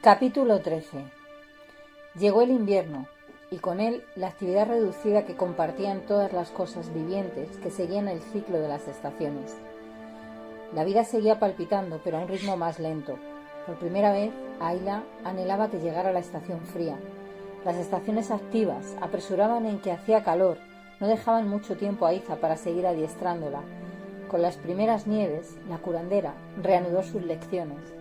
Capítulo 13. Llegó el invierno, y con él la actividad reducida que compartían todas las cosas vivientes que seguían el ciclo de las estaciones. La vida seguía palpitando, pero a un ritmo más lento. Por primera vez, Ayla anhelaba que llegara la estación fría. Las estaciones activas apresuraban en que hacía calor, no dejaban mucho tiempo a Iza para seguir adiestrándola. Con las primeras nieves, la curandera reanudó sus lecciones.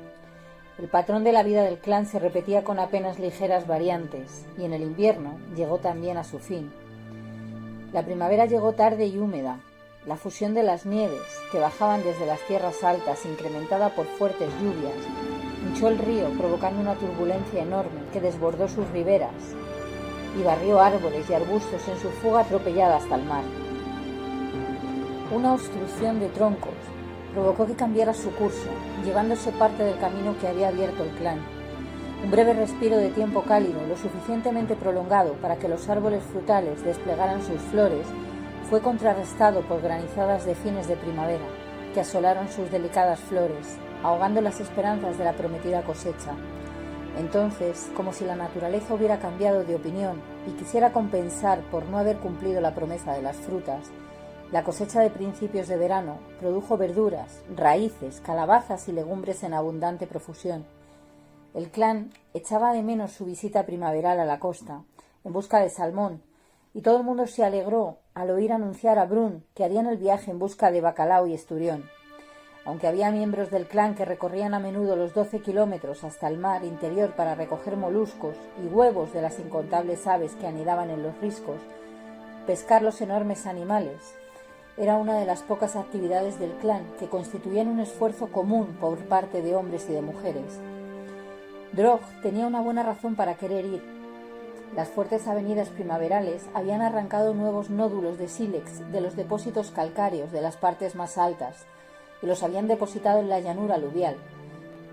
El patrón de la vida del clan se repetía con apenas ligeras variantes, y en el invierno llegó también a su fin. La primavera llegó tarde y húmeda. La fusión de las nieves, que bajaban desde las tierras altas, incrementada por fuertes lluvias, hinchó el río provocando una turbulencia enorme que desbordó sus riberas y barrió árboles y arbustos en su fuga atropellada hasta el mar. Una obstrucción de troncos provocó que cambiara su curso, llevándose parte del camino que había abierto el clan. Un breve respiro de tiempo cálido, lo suficientemente prolongado para que los árboles frutales desplegaran sus flores, fue contrarrestado por granizadas de fines de primavera, que asolaron sus delicadas flores, ahogando las esperanzas de la prometida cosecha. Entonces, como si la naturaleza hubiera cambiado de opinión y quisiera compensar por no haber cumplido la promesa de las frutas, la cosecha de principios de verano produjo verduras, raíces, calabazas y legumbres en abundante profusión. El clan echaba de menos su visita primaveral a la costa, en busca de salmón, y todo el mundo se alegró al oír anunciar a Brun que harían el viaje en busca de bacalao y esturión. Aunque había miembros del clan que recorrían a menudo los 12 kilómetros hasta el mar interior para recoger moluscos y huevos de las incontables aves que anidaban en los riscos, pescar los enormes animales era una de las pocas actividades del clan que constituían un esfuerzo común por parte de hombres y de mujeres. Drog tenía una buena razón para querer ir. Las fuertes avenidas primaverales habían arrancado nuevos nódulos de sílex de los depósitos calcáreos de las partes más altas y los habían depositado en la llanura aluvial.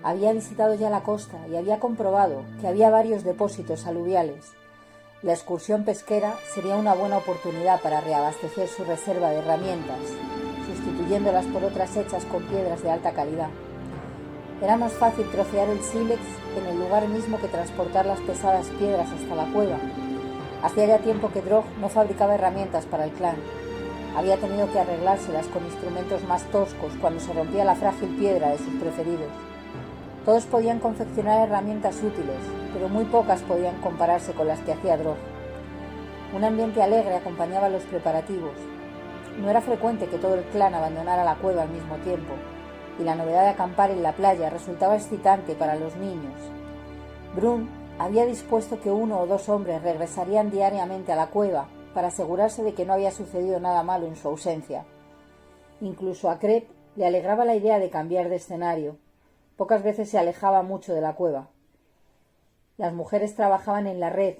Había visitado ya la costa y había comprobado que había varios depósitos aluviales. La excursión pesquera sería una buena oportunidad para reabastecer su reserva de herramientas, sustituyéndolas por otras hechas con piedras de alta calidad. Era más fácil trocear el sílex en el lugar mismo que transportar las pesadas piedras hasta la cueva. Hacía ya tiempo que Drog no fabricaba herramientas para el clan. Había tenido que arreglárselas con instrumentos más toscos cuando se rompía la frágil piedra de sus preferidos. Todos podían confeccionar herramientas útiles, pero muy pocas podían compararse con las que hacía Drog. Un ambiente alegre acompañaba los preparativos. No era frecuente que todo el clan abandonara la cueva al mismo tiempo, y la novedad de acampar en la playa resultaba excitante para los niños. Brun había dispuesto que 1 o 2 hombres regresarían diariamente a la cueva para asegurarse de que no había sucedido nada malo en su ausencia. Incluso a Crep le alegraba la idea de cambiar de escenario. Pocas veces se alejaba mucho de la cueva. Las mujeres trabajaban en la red,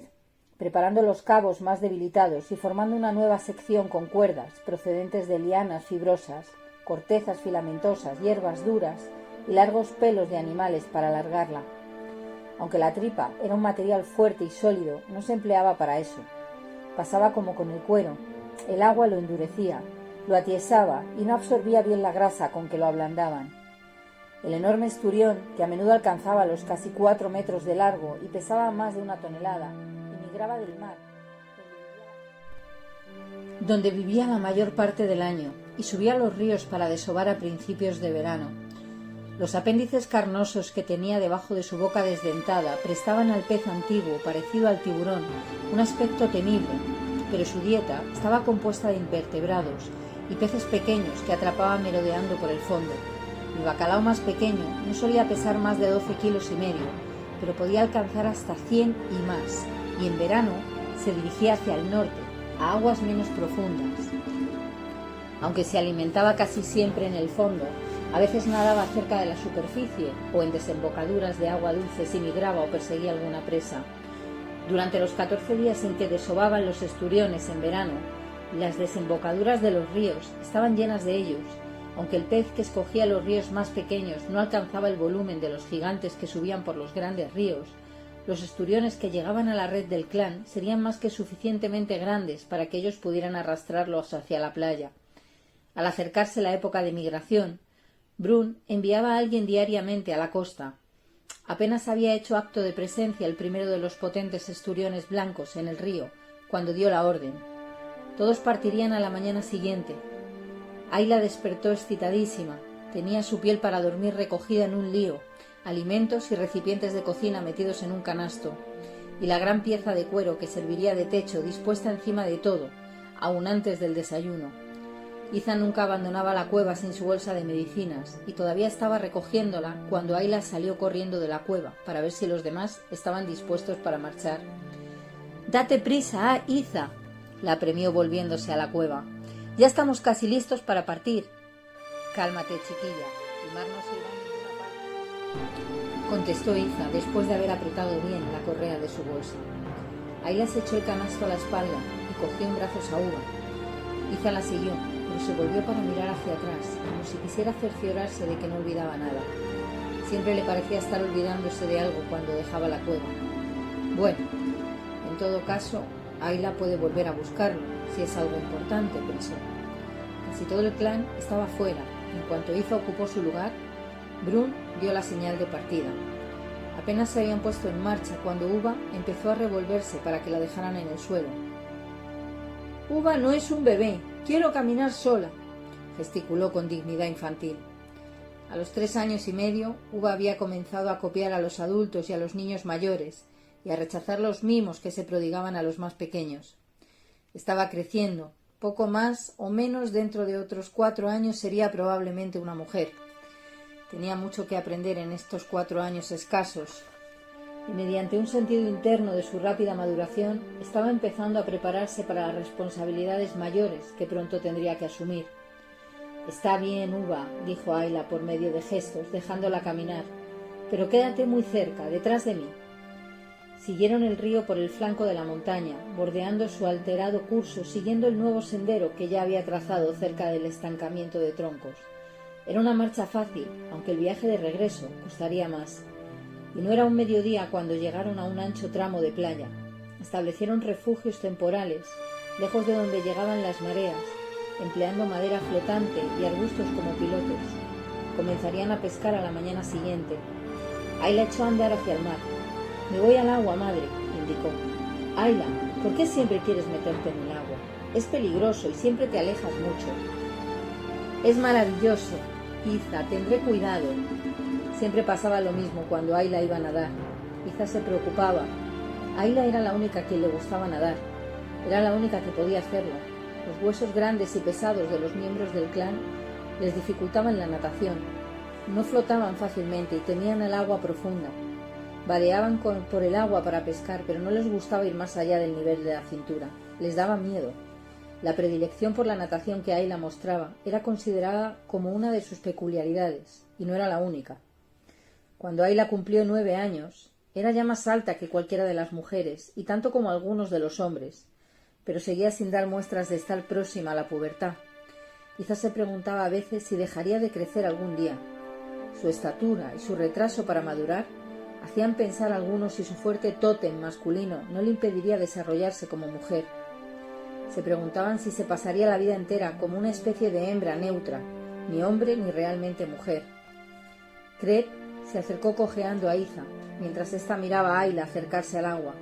preparando los cabos más debilitados y formando una nueva sección con cuerdas procedentes de lianas fibrosas, cortezas filamentosas, hierbas duras y largos pelos de animales para alargarla. Aunque la tripa era un material fuerte y sólido, no se empleaba para eso. Pasaba como con el cuero. El agua lo endurecía, lo atiesaba y no absorbía bien la grasa con que lo ablandaban. El enorme esturión, que a menudo alcanzaba los casi 4 metros de largo y pesaba más de 1 tonelada, emigraba del mar, donde vivía la mayor parte del año, y subía a los ríos para desovar a principios de verano. Los apéndices carnosos que tenía debajo de su boca desdentada prestaban al pez antiguo, parecido al tiburón, un aspecto temible, pero su dieta estaba compuesta de invertebrados y peces pequeños que atrapaba merodeando por el fondo. El bacalao más pequeño no solía pesar más de 12,5 kilos, pero podía alcanzar hasta 100 y más, y en verano se dirigía hacia el norte, a aguas menos profundas. Aunque se alimentaba casi siempre en el fondo, a veces nadaba cerca de la superficie o en desembocaduras de agua dulce si migraba o perseguía alguna presa. Durante los 14 días en que desovaban los esturiones en verano, las desembocaduras de los ríos estaban llenas de ellos. Aunque el pez que escogía los ríos más pequeños no alcanzaba el volumen de los gigantes que subían por los grandes ríos, los esturiones que llegaban a la red del clan serían más que suficientemente grandes para que ellos pudieran arrastrarlos hacia la playa. Al acercarse la época de migración, Brun enviaba a alguien diariamente a la costa. Apenas había hecho acto de presencia el primero de los potentes esturiones blancos en el río, cuando dio la orden. Todos partirían a la mañana siguiente. Ayla despertó excitadísima. Tenía su piel para dormir recogida en un lío, alimentos y recipientes de cocina metidos en un canasto, y la gran pieza de cuero que serviría de techo dispuesta encima de todo, aún antes del desayuno. Iza nunca abandonaba la cueva sin su bolsa de medicinas, y todavía estaba recogiéndola cuando Ayla salió corriendo de la cueva para ver si los demás estaban dispuestos para marchar. «¡Date prisa, Iza!», la apremió volviéndose a la cueva. «Ya estamos casi listos para partir». «Cálmate, chiquilla, el mar no se irá a ninguna parte», contestó Iza después de haber apretado bien la correa de su bolsa. Ayla se echó el canasto a la espalda y cogió en brazos a Uva. Iza la siguió, pero se volvió para mirar hacia atrás, como si quisiera cerciorarse de que no olvidaba nada. Siempre le parecía estar olvidándose de algo cuando dejaba la cueva. Bueno, en todo caso, Ayla puede volver a buscarlo, si es algo importante, pensó. Casi todo el clan estaba fuera. En cuanto Iza ocupó su lugar, Brun dio la señal de partida. Apenas se habían puesto en marcha cuando Uva empezó a revolverse para que la dejaran en el suelo. «Uva no es un bebé, quiero caminar sola», gesticuló con dignidad infantil. A los 3 años y medio, Uva había comenzado a copiar a los adultos y a los niños mayores y a rechazar los mimos que se prodigaban a los más pequeños. Estaba creciendo. Poco más o menos dentro de otros 4 años sería probablemente una mujer. Tenía mucho que aprender en estos 4 años escasos, y mediante un sentido interno de su rápida maduración estaba empezando a prepararse para las responsabilidades mayores que pronto tendría que asumir. «Está bien, Uva», dijo Ayla por medio de gestos, dejándola caminar, «pero quédate muy cerca, detrás de mí». Siguieron el río por el flanco de la montaña, bordeando su alterado curso, siguiendo el nuevo sendero que ya había trazado cerca del estancamiento de troncos. Era una marcha fácil, aunque el viaje de regreso costaría más. Y no era un mediodía cuando llegaron a un ancho tramo de playa. Establecieron refugios temporales, lejos de donde llegaban las mareas, empleando madera flotante y arbustos como pilotes. Comenzarían a pescar a la mañana siguiente. Ayla echó a andar hacia el mar. «Me voy al agua, madre», indicó. «Ayla, ¿por qué siempre quieres meterte en el agua? Es peligroso y siempre te alejas mucho». «Es maravilloso, Iza, tendré cuidado». Siempre pasaba lo mismo cuando Ayla iba a nadar. Iza se preocupaba. Ayla era la única a quien le gustaba nadar. Era la única que podía hacerlo. Los huesos grandes y pesados de los miembros del clan les dificultaban la natación. No flotaban fácilmente y temían el agua profunda. Vadeaban por el agua para pescar, pero no les gustaba ir más allá del nivel de la cintura. Les daba miedo. La predilección por la natación que Ayla mostraba era considerada como una de sus peculiaridades, y no era la única. Cuando Ayla cumplió 9 años, era ya más alta que cualquiera de las mujeres, y tanto como algunos de los hombres, pero seguía sin dar muestras de estar próxima a la pubertad. Quizás se preguntaba a veces si dejaría de crecer algún día. Su estatura y su retraso para madurar hacían pensar a algunos si su fuerte tótem masculino no le impediría desarrollarse como mujer. Se preguntaban si se pasaría la vida entera como una especie de hembra neutra, ni hombre ni realmente mujer. Kret se acercó cojeando a Iza, mientras ésta miraba a Ayla acercarse al agua.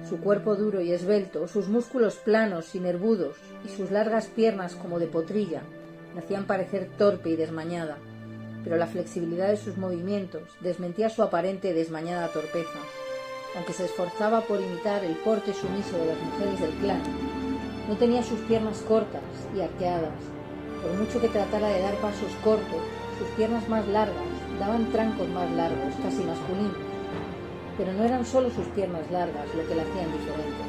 Su cuerpo duro y esbelto, sus músculos planos y nervudos, y sus largas piernas como de potrilla, le hacían parecer torpe y desmañada, pero la flexibilidad de sus movimientos desmentía su aparente desmañada torpeza. Aunque se esforzaba por imitar el porte sumiso de las mujeres del clan, no tenía sus piernas cortas y arqueadas. Por mucho que tratara de dar pasos cortos, sus piernas más largas daban trancos más largos, casi masculinos. Pero no eran solo sus piernas largas lo que la hacían diferente.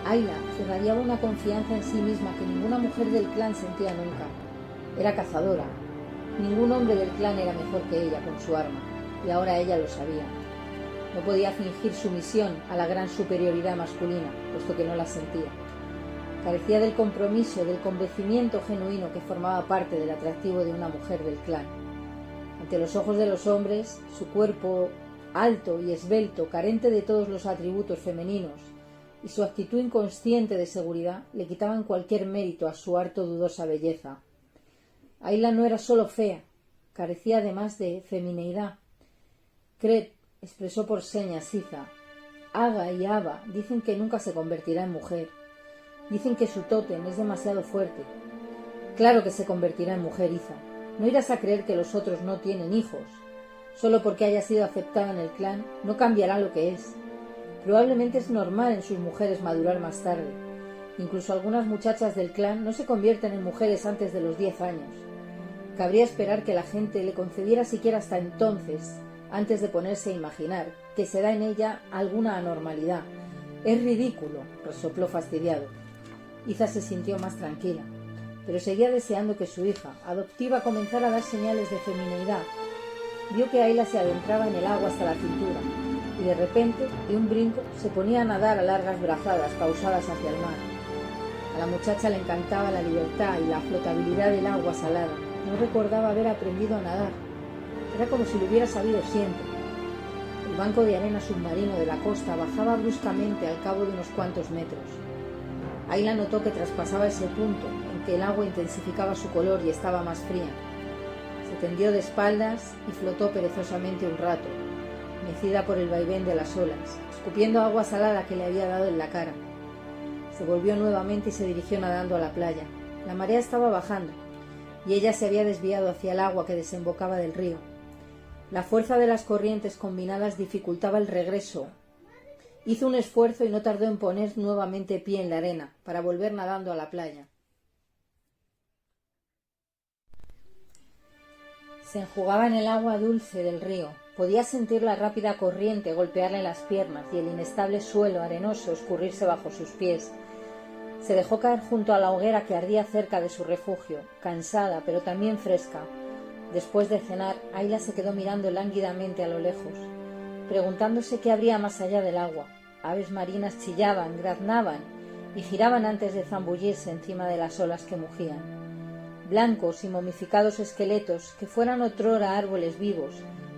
Ayla irradiaba una confianza en sí misma que ninguna mujer del clan sentía nunca. Era cazadora. Ningún hombre del clan era mejor que ella con su arma, y ahora ella lo sabía. No podía fingir sumisión a la gran superioridad masculina, puesto que no la sentía. Carecía del compromiso, del convencimiento genuino que formaba parte del atractivo de una mujer del clan. Ante los ojos de los hombres, su cuerpo alto y esbelto, carente de todos los atributos femeninos, y su actitud inconsciente de seguridad le quitaban cualquier mérito a su harto dudosa belleza. Ayla no era solo fea, carecía además de femineidad. Crep, expresó por señas Iza. Aga y Ava dicen que nunca se convertirá en mujer. Dicen que su tótem es demasiado fuerte. Claro que se convertirá en mujer, Iza. No irás a creer que los otros no tienen hijos. Solo porque haya sido aceptada en el clan no cambiará lo que es. Probablemente es normal en sus mujeres madurar más tarde. Incluso algunas muchachas del clan no se convierten en mujeres antes de los 10 años. Cabría esperar que la gente le concediera siquiera hasta entonces, antes de ponerse a imaginar que se da en ella alguna anormalidad. Es ridículo, resopló fastidiado. Iza se sintió más tranquila, pero seguía deseando que su hija adoptiva comenzara a dar señales de femineidad. Vio que Ayla se adentraba en el agua hasta la cintura, y de repente, de un brinco, se ponía a nadar a largas brazadas pausadas hacia el mar. A la muchacha le encantaba la libertad y la flotabilidad del agua salada. No recordaba haber aprendido a nadar. Era como si lo hubiera sabido siempre. El banco de arena submarino de la costa bajaba bruscamente al cabo de unos cuantos metros. Ayla notó que traspasaba ese punto en que el agua intensificaba su color y estaba más fría. Se tendió de espaldas y flotó perezosamente un rato, mecida por el vaivén de las olas, escupiendo agua salada que le había dado en la cara. Se volvió nuevamente y se dirigió nadando a la playa. La marea estaba bajando, y ella se había desviado hacia el agua que desembocaba del río. La fuerza de las corrientes combinadas dificultaba el regreso. Hizo un esfuerzo y no tardó en poner nuevamente pie en la arena, para volver nadando a la playa. Se enjugaba en el agua dulce del río. Podía sentir la rápida corriente golpearle las piernas y el inestable suelo arenoso escurrirse bajo sus pies. Se dejó caer junto a la hoguera que ardía cerca de su refugio, cansada pero también fresca. Después de cenar, Ayla se quedó mirando lánguidamente a lo lejos, preguntándose qué habría más allá del agua. Aves marinas chillaban, graznaban y giraban antes de zambullirse encima de las olas que mugían. Blancos y momificados esqueletos, que fueran otrora árboles vivos,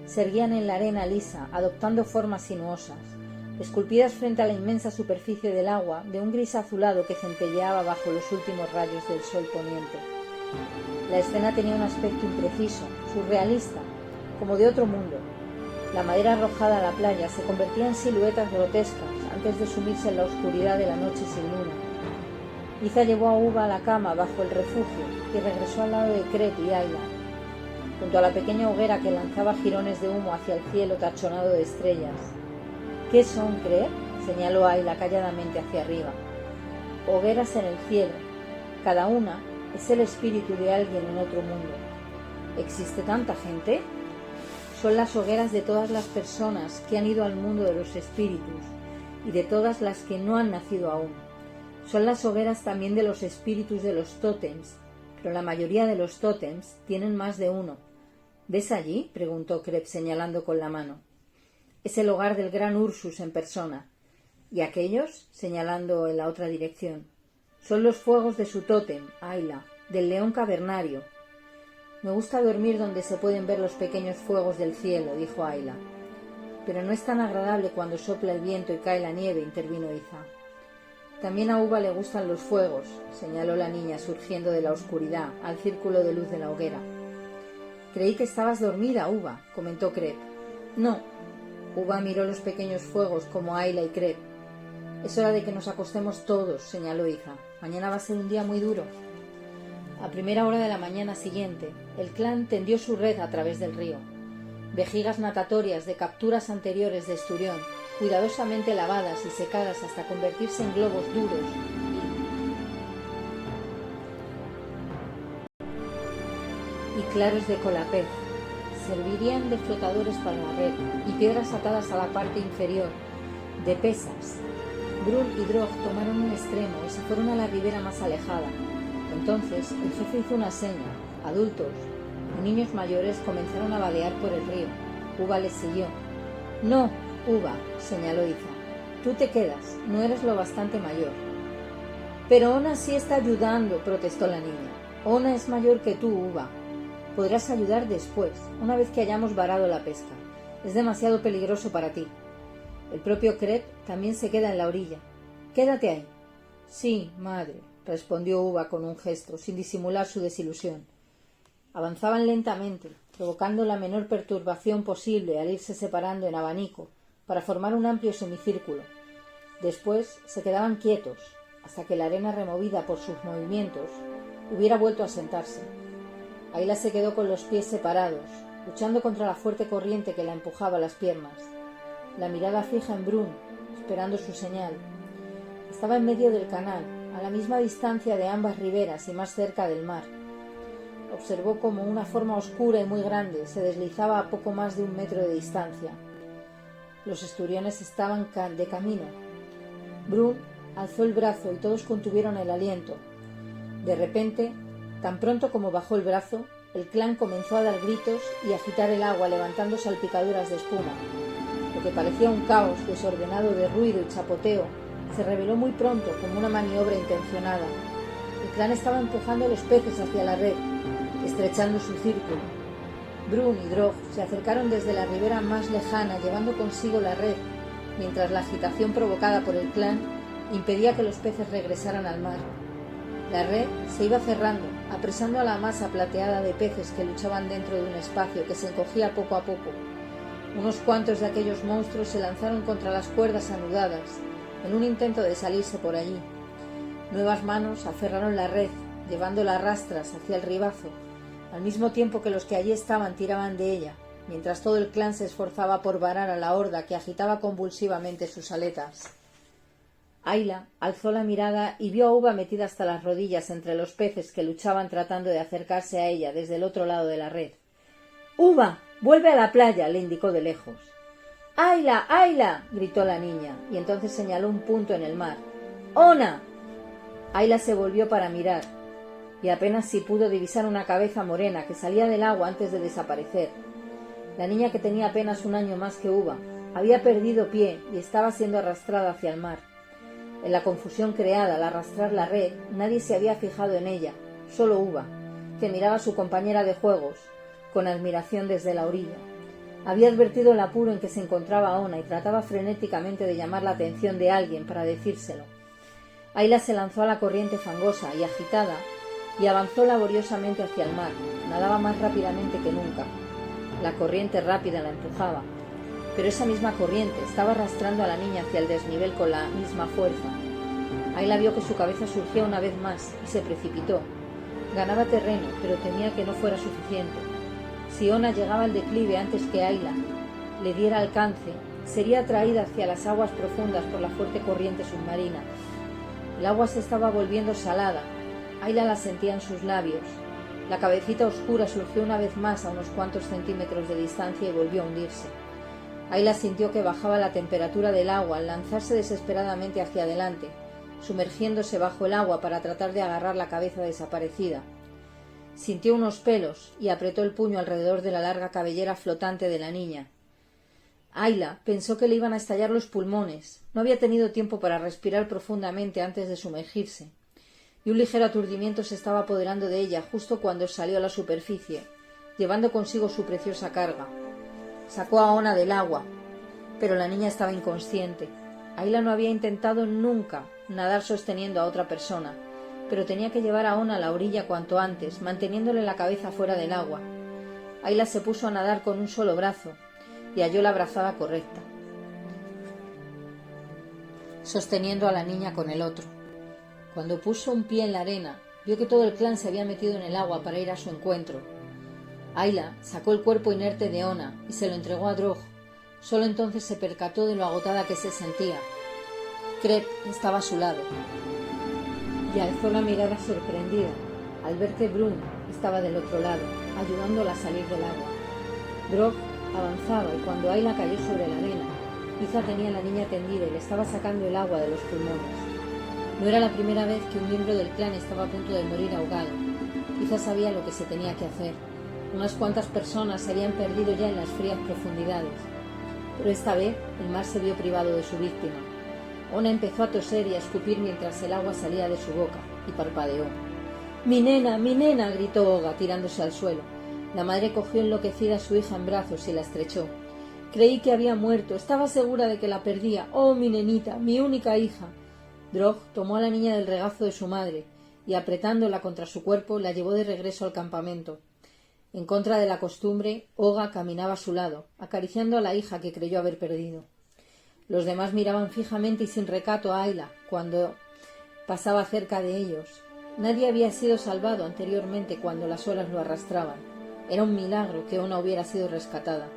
se erguían en la arena lisa, adoptando formas sinuosas, esculpidas frente a la inmensa superficie del agua de un gris azulado que centelleaba bajo los últimos rayos del sol poniente. La escena tenía un aspecto impreciso, surrealista, como de otro mundo. La madera arrojada a la playa se convertía en siluetas grotescas antes de sumirse en la oscuridad de la noche sin luna. Iza llevó a Uva a la cama bajo el refugio y regresó al lado de Crep y Ayla, junto a la pequeña hoguera que lanzaba jirones de humo hacia el cielo tachonado de estrellas. ¿Qué son, Crep? Señaló Ayla calladamente hacia arriba. Hogueras en el cielo. Cada una es el espíritu de alguien en otro mundo. ¿Existe tanta gente? Son las hogueras de todas las personas que han ido al mundo de los espíritus y de todas las que no han nacido aún. Son las hogueras también de los espíritus de los tótems, pero la mayoría de los tótems tienen más de uno. ¿Ves allí?, preguntó Crep señalando con la mano. Es el hogar del gran Ursus en persona. ¿Y aquellos?, señalando en la otra dirección. Son los fuegos de su tótem, Ayla, del león cavernario. Me gusta dormir donde se pueden ver los pequeños fuegos del cielo, dijo Ayla. Pero no es tan agradable cuando sopla el viento y cae la nieve, intervino Iza. También a Uva le gustan los fuegos, señaló la niña surgiendo de la oscuridad al círculo de luz de la hoguera. Creí que estabas dormida, Uva, comentó Crep. No. Uva miró los pequeños fuegos como Ayla y Crep. Es hora de que nos acostemos todos, señaló Iza. Mañana va a ser un día muy duro. A primera hora de la mañana siguiente, el clan tendió su red a través del río. Vejigas natatorias de capturas anteriores de esturión, cuidadosamente lavadas y secadas hasta convertirse en globos duros y claros de colapez, servirían de flotadores para la red y piedras atadas a la parte inferior, de pesas. Brun y Drog tomaron un extremo y se fueron a la ribera más alejada. Entonces el jefe hizo una seña. Adultos y niños mayores comenzaron a vadear por el río. Uva les siguió. No, Uva, señaló Iza. Tú te quedas, no eres lo bastante mayor. Pero Ona sí está ayudando, protestó la niña. Ona es mayor que tú, Uva. Podrás ayudar después, una vez que hayamos varado la pesca. Es demasiado peligroso para ti. El propio Crep también se queda en la orilla. Quédate ahí. Sí, madre, respondió Uva con un gesto, sin disimular su desilusión. Avanzaban lentamente, provocando la menor perturbación posible al irse separando en abanico para formar un amplio semicírculo. Después se quedaban quietos, hasta que la arena removida por sus movimientos hubiera vuelto a sentarse. Ayla se quedó con los pies separados, luchando contra la fuerte corriente que la empujaba las piernas, la mirada fija en Brun, esperando su señal. Estaba en medio del canal, a la misma distancia de ambas riberas y más cerca del mar. Observó como una forma oscura y muy grande se deslizaba a poco más de 1 metro de distancia. Los esturiones estaban de camino. Brun alzó el brazo y todos contuvieron el aliento. De repente, tan pronto como bajó el brazo, el clan comenzó a dar gritos y agitar el agua levantando salpicaduras de espuma. Lo que parecía un caos desordenado de ruido y chapoteo se reveló muy pronto como una maniobra intencionada. El clan estaba empujando los peces hacia la red, estrechando su círculo. Brun y Drog se acercaron desde la ribera más lejana llevando consigo la red, mientras la agitación provocada por el clan impedía que los peces regresaran al mar. La red se iba cerrando, apresando a la masa plateada de peces que luchaban dentro de un espacio que se encogía poco a poco. Unos cuantos de aquellos monstruos se lanzaron contra las cuerdas anudadas, en un intento de salirse por allí. Nuevas manos aferraron la red, llevándola a rastras hacia el ribazo, al mismo tiempo que los que allí estaban tiraban de ella, mientras todo el clan se esforzaba por varar a la horda que agitaba convulsivamente sus aletas. Ayla alzó la mirada y vio a Uva metida hasta las rodillas entre los peces que luchaban tratando de acercarse a ella desde el otro lado de la red. —¡Uva! ¡Vuelve a la playa! —le indicó de lejos. —¡Ayla! ¡Ayla! —gritó la niña, y entonces señaló un punto en el mar. —¡Ona! Ayla se volvió para mirar, y apenas si pudo divisar una cabeza morena que salía del agua antes de desaparecer. La niña, que tenía apenas 1 año más que Uva, había perdido pie y estaba siendo arrastrada hacia el mar. En la confusión creada al arrastrar la red, nadie se había fijado en ella, solo Uva, que miraba a su compañera de juegos con admiración desde la orilla. Había advertido el apuro en que se encontraba Ona y trataba frenéticamente de llamar la atención de alguien para decírselo. Ayla se lanzó a la corriente fangosa y agitada y avanzó laboriosamente hacia el mar. Nadaba más rápidamente que nunca. La corriente rápida la empujaba, pero esa misma corriente estaba arrastrando a la niña hacia el desnivel con la misma fuerza. Ayla vio que su cabeza surgía una vez más y se precipitó. Ganaba terreno, pero temía que no fuera suficiente. Si Ona llegaba al declive antes que Ayla le diera alcance, sería atraída hacia las aguas profundas por la fuerte corriente submarina. El agua se estaba volviendo salada. Ayla la sentía en sus labios. La cabecita oscura surgió una vez más a unos cuantos centímetros de distancia y volvió a hundirse. Ayla sintió que bajaba la temperatura del agua al lanzarse desesperadamente hacia adelante, sumergiéndose bajo el agua para tratar de agarrar la cabeza desaparecida. Sintió unos pelos y apretó el puño alrededor de la larga cabellera flotante de la niña. Ayla pensó que le iban a estallar los pulmones. No había tenido tiempo para respirar profundamente antes de sumergirse, y un ligero aturdimiento se estaba apoderando de ella justo cuando salió a la superficie, llevando consigo su preciosa carga. Sacó a Ona del agua, pero la niña estaba inconsciente. Ayla no había intentado nunca nadar sosteniendo a otra persona, pero tenía que llevar a Ona a la orilla cuanto antes, manteniéndole la cabeza fuera del agua. Ayla se puso a nadar con un solo brazo y halló la brazada correcta, sosteniendo a la niña con el otro. Cuando puso un pie en la arena, vio que todo el clan se había metido en el agua para ir a su encuentro. Ayla sacó el cuerpo inerte de Ona y se lo entregó a Drog. Solo entonces se percató de lo agotada que se sentía. Crep estaba a su lado y alzó la mirada sorprendida al ver que Brun estaba del otro lado, ayudándola a salir del agua. Drog avanzaba y cuando Ayla cayó sobre la arena, Iza tenía a la niña tendida y le estaba sacando el agua de los pulmones. No era la primera vez que un miembro del clan estaba a punto de morir ahogado. Iza sabía lo que se tenía que hacer. Unas cuantas personas se habían perdido ya en las frías profundidades, pero esta vez el mar se vio privado de su víctima. Ona empezó a toser y a escupir mientras el agua salía de su boca y parpadeó. Mi nena! —gritó Oga, tirándose al suelo. La madre cogió enloquecida a su hija en brazos y la estrechó. Creí que había muerto. Estaba segura de que la perdía. ¡Oh, mi nenita! ¡Mi única hija! Drog tomó a la niña del regazo de su madre y, apretándola contra su cuerpo, la llevó de regreso al campamento. En contra de la costumbre, Olga caminaba a su lado, acariciando a la hija que creyó haber perdido. Los demás miraban fijamente y sin recato a Ayla cuando pasaba cerca de ellos. Nadie había sido salvado anteriormente cuando las olas lo arrastraban. Era un milagro que Ona hubiera sido rescatada.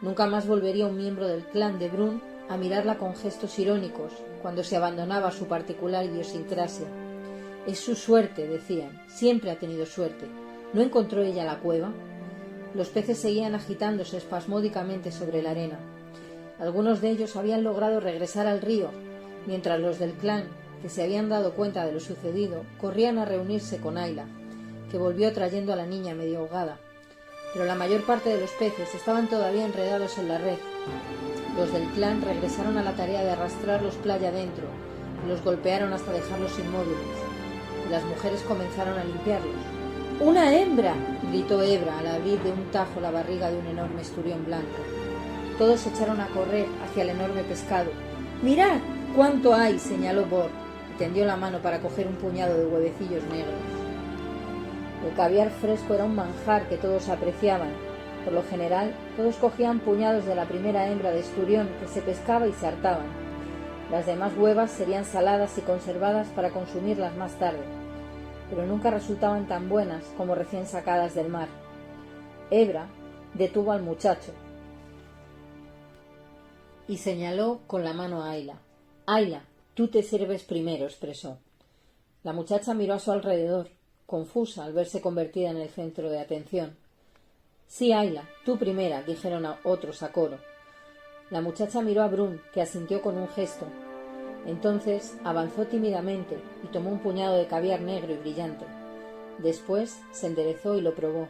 Nunca más volvería un miembro del clan de Brun a mirarla con gestos irónicos cuando se abandonaba a su particular idiosincrasia. Es su suerte, decían. Siempre ha tenido suerte. ¿No encontró ella la cueva? Los peces seguían agitándose espasmódicamente sobre la arena. Algunos de ellos habían logrado regresar al río, mientras los del clan, que se habían dado cuenta de lo sucedido, corrían a reunirse con Ayla, que volvió trayendo a la niña medio ahogada. Pero la mayor parte de los peces estaban todavía enredados en la red. Los del clan regresaron a la tarea de arrastrarlos playa adentro y los golpearon hasta dejarlos inmóviles. Y las mujeres comenzaron a limpiarlos. ¡Una hembra!, gritó Ebra al abrir de un tajo la barriga de un enorme esturión blanco. Todos se echaron a correr hacia el enorme pescado. ¡Mirad cuánto hay!, señaló Bor, y tendió la mano para coger un puñado de huevecillos negros. El caviar fresco era un manjar que todos apreciaban. Por lo general, todos cogían puñados de la primera hembra de esturión que se pescaba y se hartaban. Las demás huevas serían saladas y conservadas para consumirlas más tarde, pero nunca resultaban tan buenas como recién sacadas del mar. Ebra detuvo al muchacho y señaló con la mano a Ayla. «Ayla, tú te sirves primero», expresó. La muchacha miró a su alrededor, confusa al verse convertida en el centro de atención. «Sí, Ayla, tú primera», dijeron a otros a coro. La muchacha miró a Brun, que asintió con un gesto. Entonces avanzó tímidamente y tomó un puñado de caviar negro y brillante. Después se enderezó y lo probó.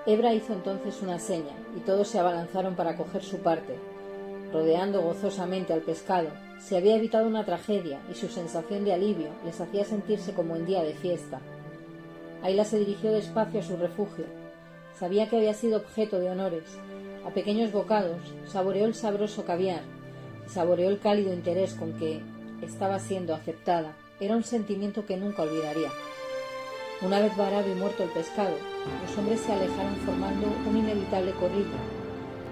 Ebra hizo entonces una seña y todos se abalanzaron para coger su parte. Rodeando gozosamente al pescado, se había evitado una tragedia y su sensación de alivio les hacía sentirse como en día de fiesta. Ayla se dirigió despacio a su refugio. Sabía que había sido objeto de honores. A pequeños bocados saboreó el sabroso caviar y saboreó el cálido interés con que estaba siendo aceptada. Era un sentimiento que nunca olvidaría. Una vez varado y muerto el pescado, los hombres se alejaron formando un inevitable corrillo,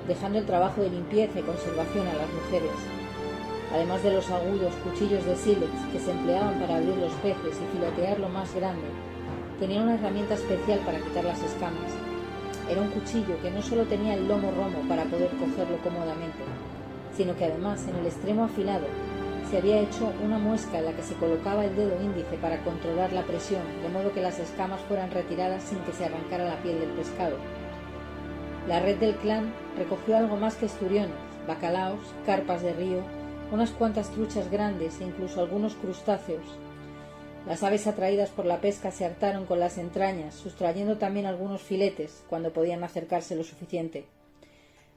dejando el trabajo de limpieza y conservación a las mujeres. Además de los agudos cuchillos de sílex que se empleaban para abrir los peces y filetear lo más grande, tenían una herramienta especial para quitar las escamas. Era un cuchillo que no solo tenía el lomo romo para poder cogerlo cómodamente, sino que además en el extremo afilado se había hecho una muesca en la que se colocaba el dedo índice para controlar la presión, de modo que las escamas fueran retiradas sin que se arrancara la piel del pescado. La red del clan recogió algo más que esturiones, bacalaos, carpas de río, unas cuantas truchas grandes e incluso algunos crustáceos. Las aves atraídas por la pesca se hartaron con las entrañas, sustrayendo también algunos filetes cuando podían acercarse lo suficiente.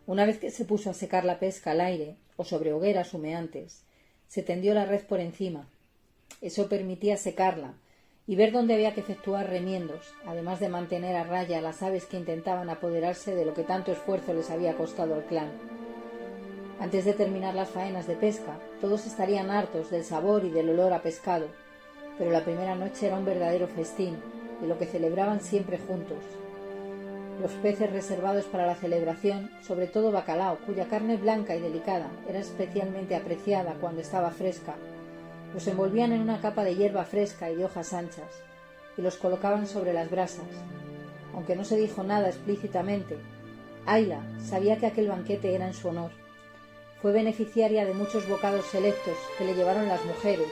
Una vez que se puso a secar la pesca al aire o sobre hogueras humeantes, se tendió la red por encima. Eso permitía secarla y ver dónde había que efectuar remiendos, además de mantener a raya a las aves que intentaban apoderarse de lo que tanto esfuerzo les había costado al clan. Antes de terminar las faenas de pesca, todos estarían hartos del sabor y del olor a pescado, pero la primera noche era un verdadero festín, de lo que celebraban siempre juntos. Los peces reservados para la celebración, sobre todo bacalao, cuya carne blanca y delicada era especialmente apreciada cuando estaba fresca, los envolvían en una capa de hierba fresca y de hojas anchas, y los colocaban sobre las brasas. Aunque no se dijo nada explícitamente, Ayla sabía que aquel banquete era en su honor. Fue beneficiaria de muchos bocados selectos que le llevaron las mujeres,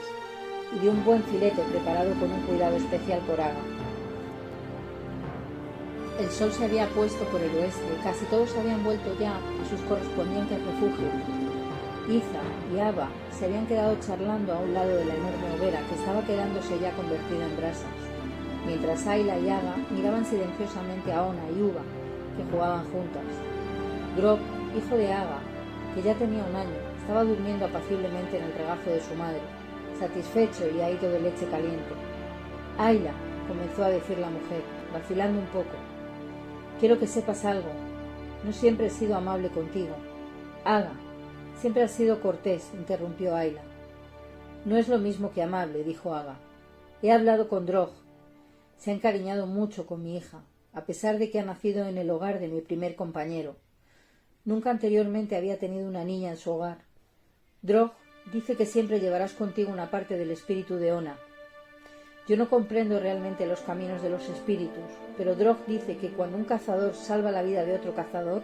y de un buen filete preparado con un cuidado especial por Aga. El sol se había puesto por el oeste y casi todos habían vuelto ya a sus correspondientes refugios. Iza y Ava se habían quedado charlando a un lado de la enorme hoguera que estaba quedándose ya convertida en brasas, mientras Ayla y Aga miraban silenciosamente a Ona y Uva, que jugaban juntas. Grob, hijo de Aga, que ya tenía 1 año, estaba durmiendo apaciblemente en el regazo de su madre, satisfecho y ahito de leche caliente. «Ayla», comenzó a decir la mujer, vacilando un poco, «quiero que sepas algo. No siempre he sido amable contigo». «Aga, siempre has sido cortés», interrumpió Ayla. «No es lo mismo que amable», dijo Aga. «He hablado con Drog. Se ha encariñado mucho con mi hija. a pesar de que ha nacido en el hogar de mi primer compañero. Nunca anteriormente había tenido una niña en su hogar. Drog dice que siempre llevarás contigo una parte del espíritu de Ona. Yo no comprendo realmente los caminos de los espíritus, pero Drog dice que cuando un cazador salva la vida de otro cazador,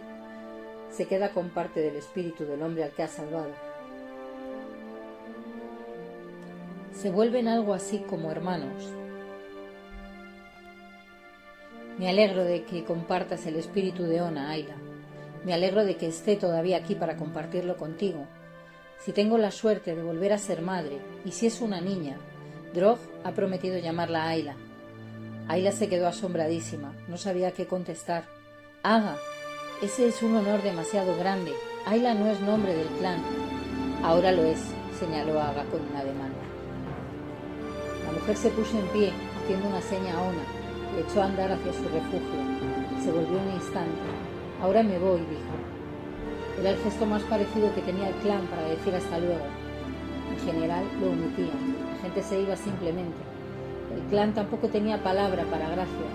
se queda con parte del espíritu del hombre al que ha salvado. Se vuelven algo así como hermanos. Me alegro de que compartas el espíritu de Ona, Ayla. Me alegro de que esté todavía aquí para compartirlo contigo. Si tengo la suerte de volver a ser madre, y si es una niña, Drog ha prometido llamarla Ayla. Ayla se quedó asombradísima, no sabía qué contestar. Aga, ese es un honor demasiado grande. Ayla no es nombre del clan. Ahora lo es, señaló Aga con un ademán. La mujer se puso en pie, haciendo una seña a Ona, y echó a andar hacia su refugio. Se volvió un instante. Ahora me voy, dijo. Era el gesto más parecido que tenía el clan para decir hasta luego. En general lo omitían. La gente se iba simplemente. El clan tampoco tenía palabra para gracias.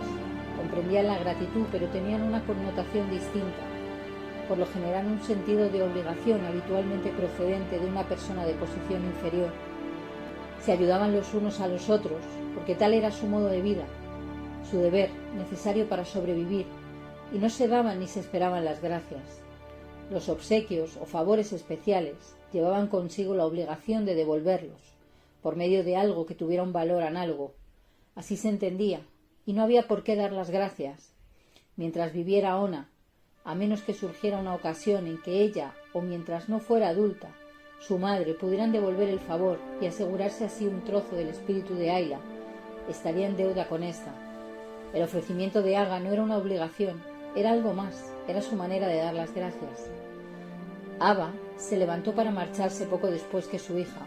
Comprendían la gratitud, pero tenían una connotación distinta. Por lo general un sentido de obligación habitualmente procedente de una persona de posición inferior. Se ayudaban los unos a los otros, porque tal era su modo de vida, su deber, necesario para sobrevivir, y no se daban ni se esperaban las gracias. Los obsequios o favores especiales llevaban consigo la obligación de devolverlos, por medio de algo que tuviera un valor análogo. Así se entendía, y no había por qué dar las gracias. Mientras viviera Ona, a menos que surgiera una ocasión en que ella, o mientras no fuera adulta, su madre pudieran devolver el favor y asegurarse así un trozo del espíritu de Ayla, estaría en deuda con ésta. El ofrecimiento de Aga no era una obligación, era algo más, era su manera de dar las gracias. Ava se levantó para marcharse poco después que su hija.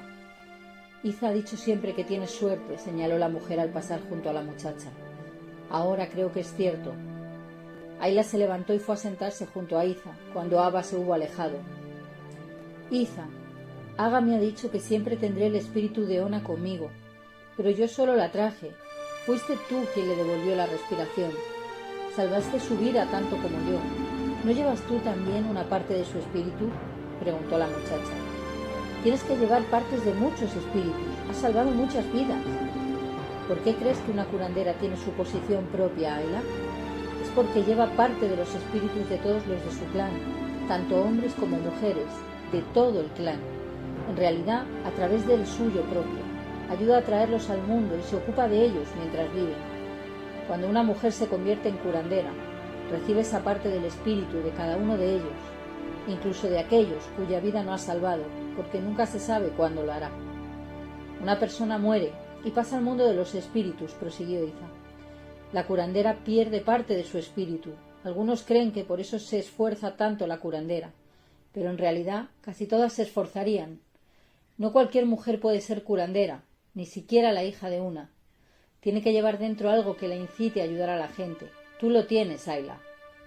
Iza ha dicho siempre que tienes suerte, señaló la mujer al pasar junto a la muchacha. Ahora creo que es cierto. Ayla se levantó y fue a sentarse junto a Iza, cuando Ava se hubo alejado. Iza, Aga me ha dicho que siempre tendré el espíritu de Ona conmigo, pero yo solo la traje. Fuiste tú quien le devolvió la respiración. Salvaste su vida tanto como yo. ¿No llevas tú también una parte de su espíritu?, preguntó la muchacha. Tienes que llevar partes de muchos espíritus. Has salvado muchas vidas. ¿Por qué crees que una curandera tiene su posición propia, Ayla? Es porque lleva parte de los espíritus de todos los de su clan, tanto hombres como mujeres, de todo el clan. En realidad, a través del suyo propio. Ayuda a traerlos al mundo y se ocupa de ellos mientras viven. Cuando una mujer se convierte en curandera, recibe esa parte del espíritu de cada uno de ellos, incluso de aquellos cuya vida no ha salvado, porque nunca se sabe cuándo lo hará. Una persona muere y pasa al mundo de los espíritus, prosiguió Iza. La curandera pierde parte de su espíritu. Algunos creen que por eso se esfuerza tanto la curandera, pero en realidad casi todas se esforzarían. No cualquier mujer puede ser curandera, ni siquiera la hija de una. Tiene que llevar dentro algo que la incite a ayudar a la gente. Tú lo tienes, Ayla.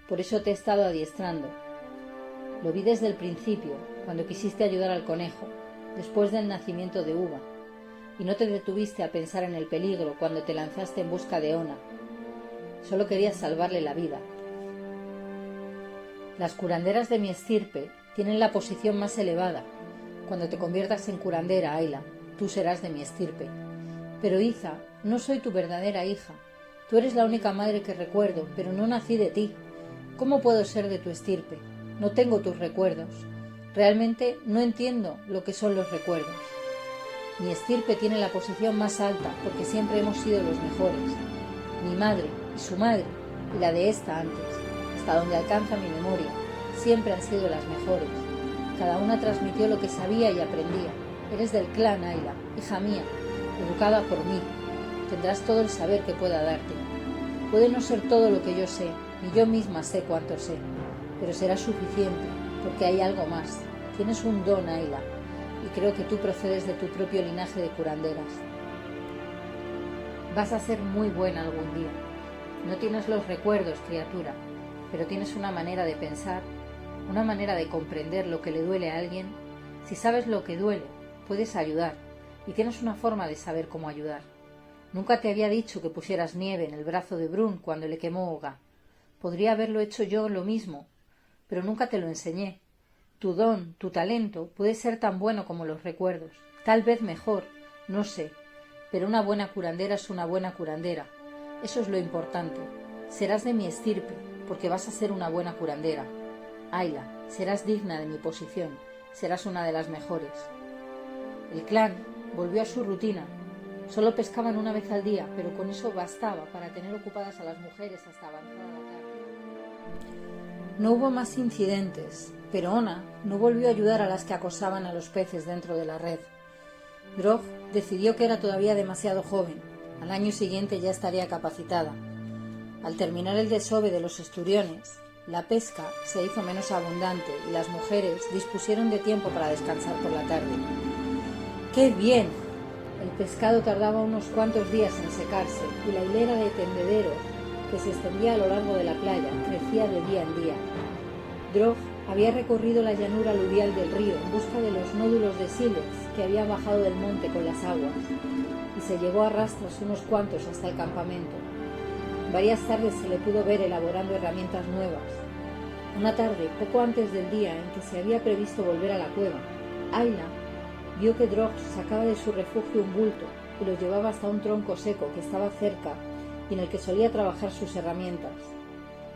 Por eso te he estado adiestrando. Lo vi desde el principio, cuando quisiste ayudar al conejo, después del nacimiento de Uva, y no te detuviste a pensar en el peligro cuando te lanzaste en busca de Ona. Solo querías salvarle la vida. Las curanderas de mi estirpe tienen la posición más elevada. Cuando te conviertas en curandera, Ayla, tú serás de mi estirpe. Pero Iza, no soy tu verdadera hija. Tú eres la única madre que recuerdo, pero no nací de ti. ¿Cómo puedo ser de tu estirpe? No tengo tus recuerdos. Realmente no entiendo lo que son los recuerdos. Mi estirpe tiene la posición más alta porque siempre hemos sido los mejores. Mi madre y su madre, y la de esta antes, hasta donde alcanza mi memoria, siempre han sido las mejores. Cada una transmitió lo que sabía y aprendía. Eres del clan, Ayla, hija mía, educada por mí. Tendrás todo el saber que pueda darte. Puede no ser todo lo que yo sé, ni yo misma sé cuánto sé, pero será suficiente, porque hay algo más. Tienes un don, Ayla, y creo que tú procedes de tu propio linaje de curanderas. Vas a ser muy buena algún día. No tienes los recuerdos, criatura, pero tienes una manera de pensar, una manera de comprender lo que le duele a alguien. Si sabes lo que duele, puedes ayudar, y tienes una forma de saber cómo ayudar. Nunca te había dicho que pusieras nieve en el brazo de Brun cuando le quemó Oga. Podría haberlo hecho yo lo mismo, pero nunca te lo enseñé. Tu don, tu talento, puede ser tan bueno como los recuerdos, tal vez mejor, no sé, pero una buena curandera es una buena curandera. Eso es lo importante. Serás de mi estirpe, porque vas a ser una buena curandera. Ayla, serás digna de mi posición, serás una de las mejores. El clan volvió a su rutina. Solo pescaban una vez al día, pero con eso bastaba para tener ocupadas a las mujeres hasta avanzada la tarde. No hubo más incidentes, pero Ona no volvió a ayudar a las que acosaban a los peces dentro de la red. Drog decidió que era todavía demasiado joven. Al año siguiente ya estaría capacitada. Al terminar el desove de los esturiones, la pesca se hizo menos abundante y las mujeres dispusieron de tiempo para descansar por la tarde. ¡Qué bien! El pescado tardaba unos cuantos días en secarse y la hilera de tendederos que se extendía a lo largo de la playa crecía de día en día. Drog había recorrido la llanura aluvial del río en busca de los nódulos de sílex que habían bajado del monte con las aguas y se llevó a rastras unos cuantos hasta el campamento. Varias tardes se le pudo ver elaborando herramientas nuevas. Una tarde, poco antes del día en que se había previsto volver a la cueva, Ayla vio que Drog sacaba de su refugio un bulto y lo llevaba hasta un tronco seco que estaba cerca y en el que solía trabajar sus herramientas.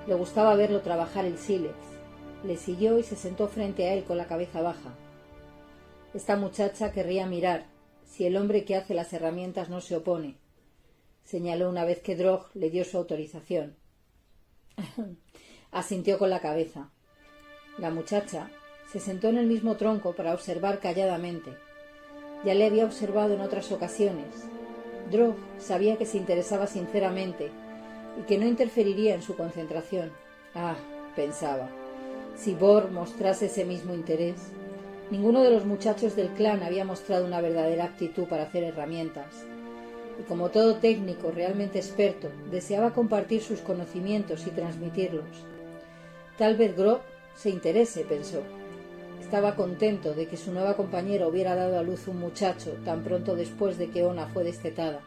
Le gustaba verlo trabajar el sílex. Le siguió y se sentó frente a él con la cabeza baja. Esta muchacha querría mirar, si el hombre que hace las herramientas no se opone, señaló una vez que Drog le dio su autorización. Asintió con la cabeza. La muchacha se sentó en el mismo tronco para observar calladamente. Ya le había observado en otras ocasiones. Drog sabía que se interesaba sinceramente y que no interferiría en su concentración. Ah, pensaba, si Bor mostrase ese mismo interés. Ninguno de los muchachos del clan había mostrado una verdadera aptitud para hacer herramientas. Y como todo técnico realmente experto, deseaba compartir sus conocimientos y transmitirlos. Tal vez Grog se interese, pensó. Estaba contento de que su nueva compañera hubiera dado a luz un muchacho tan pronto después de que Ona fue destetada.